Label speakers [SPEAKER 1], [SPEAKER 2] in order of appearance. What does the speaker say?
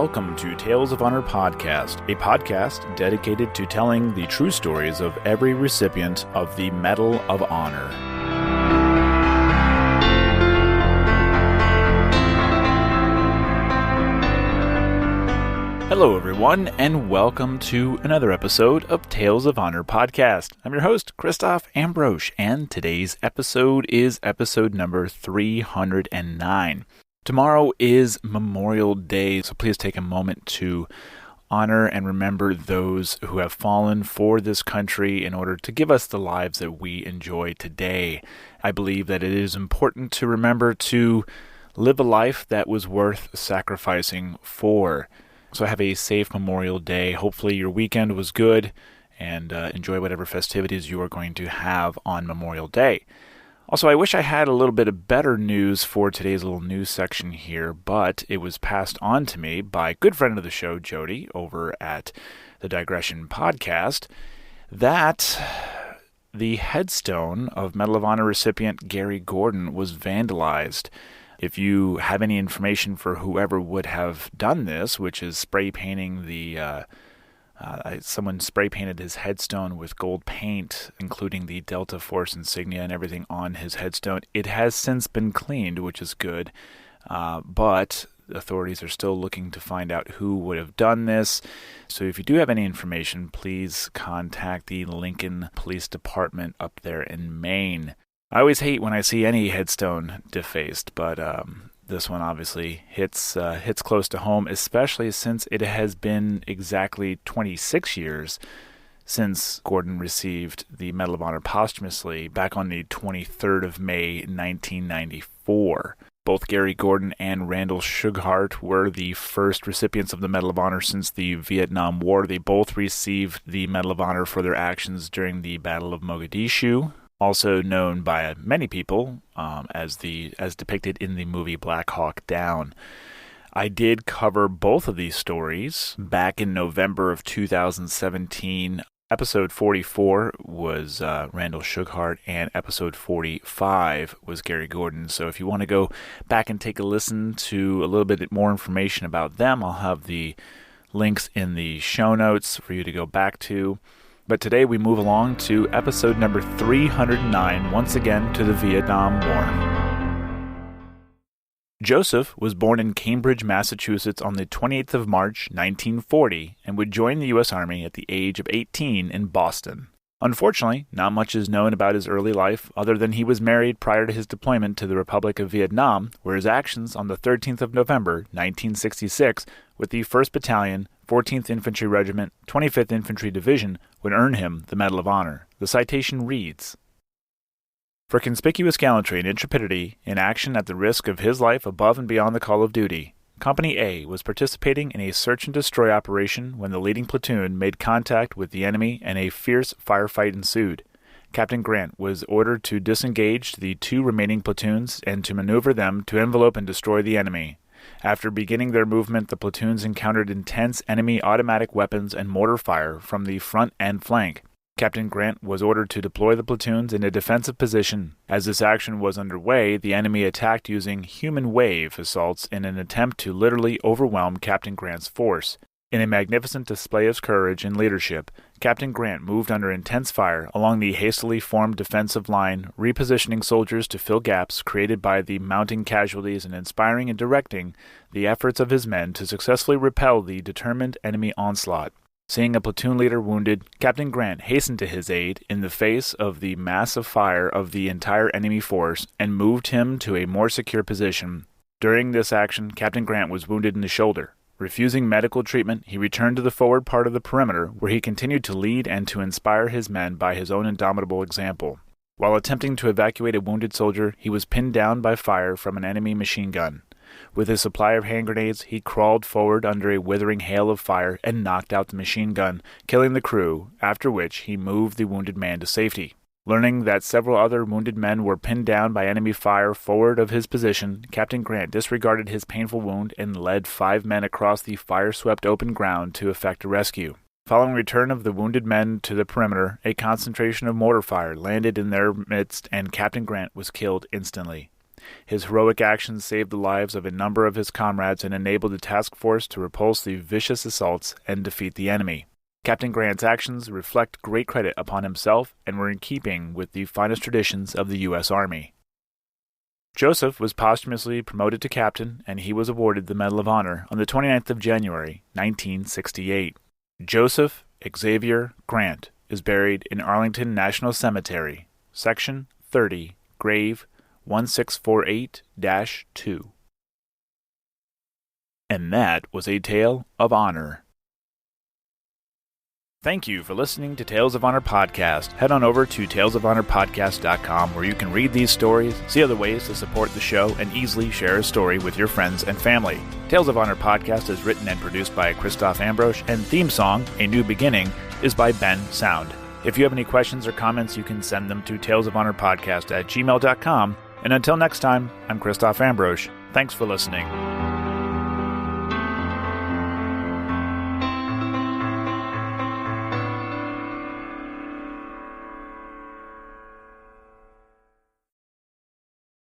[SPEAKER 1] welcome to Tales of Honor Podcast, a podcast dedicated to telling the true stories of every recipient of the Medal of Honor. Hello everyone, and welcome to another episode of Tales of Honor Podcast. I'm your host, Christoph Ambrosch, and today's episode is episode number 309. Tomorrow is Memorial Day, so please take a moment to honor and remember those who have fallen for this country in order to give us the lives that we enjoy today. I believe that it is important to remember to live a life that was worth sacrificing for. So have a safe Memorial Day. Hopefully your weekend was good, and enjoy whatever festivities you are going to have on Memorial Day. Also, I wish I had a little bit of better news for today's little news section here, but it was passed on to me by a good friend of the show, Jody, over at the Digression Podcast, that the headstone of Medal of Honor recipient Gary Gordon was vandalized. If you have any information for whoever would have done this, which is spray painting someone spray painted his headstone with gold paint, including the Delta Force insignia and everything on his headstone. It has since been cleaned, which is good, but authorities are still looking to find out who would have done this. So if you do have any information, please contact the Lincoln Police Department up there in Maine. I always hate when I see any headstone defaced, but this one obviously hits close to home, especially since it has been exactly 26 years since Gordon received the Medal of Honor posthumously back on the 23rd of May, 1994. Both Gary Gordon and Randall Shughart were the first recipients of the Medal of Honor since the Vietnam War. They both received the Medal of Honor for their actions during the Battle of Mogadishu, also known by many people as depicted in the movie Black Hawk Down. I did cover both of these stories back in November of 2017. Episode 44 was Randall Shughart, and episode 45 was Gary Gordon. So if you want to go back and take a listen to a little bit more information about them, I'll have the links in the show notes for you to go back to. But today we move along to episode number 309, once again to the Vietnam War. Joseph was born in Cambridge, Massachusetts on the 28th of March, 1940, and would join the U.S. Army at the age of 18 in Boston. Unfortunately, not much is known about his early life, other than he was married prior to his deployment to the Republic of Vietnam, where his actions on the 13th of November, 1966, with the 1st Battalion, 14th Infantry Regiment, 25th Infantry Division, would earn him the Medal of Honor. The citation reads, "For conspicuous gallantry and intrepidity in action at the risk of his life above and beyond the call of duty, Company A was participating in a search-and-destroy operation when the leading platoon made contact with the enemy and a fierce firefight ensued. Captain Grant was ordered to disengage the two remaining platoons and to maneuver them to envelope and destroy the enemy. After beginning their movement, the platoons encountered intense enemy automatic weapons and mortar fire from the front and flank. Captain Grant was ordered to deploy the platoons in a defensive position. As this action was underway, the enemy attacked using human wave assaults in an attempt to literally overwhelm Captain Grant's force. In a magnificent display of courage and leadership, Captain Grant moved under intense fire along the hastily formed defensive line, repositioning soldiers to fill gaps created by the mounting casualties and inspiring and directing the efforts of his men to successfully repel the determined enemy onslaught. Seeing a platoon leader wounded, Captain Grant hastened to his aid in the face of the massive fire of the entire enemy force and moved him to a more secure position. During this action, Captain Grant was wounded in the shoulder. Refusing medical treatment, he returned to the forward part of the perimeter, where he continued to lead and to inspire his men by his own indomitable example. While attempting to evacuate a wounded soldier, he was pinned down by fire from an enemy machine gun. With his supply of hand grenades, he crawled forward under a withering hail of fire and knocked out the machine gun, killing the crew, after which he moved the wounded man to safety. Learning that several other wounded men were pinned down by enemy fire forward of his position, Captain Grant disregarded his painful wound and led 5 men across the fire-swept open ground to effect a rescue. Following return of the wounded men to the perimeter, a concentration of mortar fire landed in their midst and Captain Grant was killed instantly. His heroic actions saved the lives of a number of his comrades and enabled the task force to repulse the vicious assaults and defeat the enemy. Captain Grant's actions reflect great credit upon himself and were in keeping with the finest traditions of the U.S. Army. Joseph was posthumously promoted to captain, and he was awarded the Medal of Honor on the 29th of January, 1968. Joseph Xavier Grant is buried in Arlington National Cemetery, Section 30, Grave 1648-2. And that was a tale of honor. Thank you for listening to Tales of Honor Podcast. Head on over to talesofhonorpodcast.com where you can read these stories, see other ways to support the show, and easily share a story with your friends and family. Tales of Honor Podcast is written and produced by Christoph Ambrose, and theme song, A New Beginning, is by Ben Sound. If you have any questions or comments, you can send them to talesofhonorpodcast@gmail.com. And until next time, I'm Christoph Ambrose. Thanks for listening.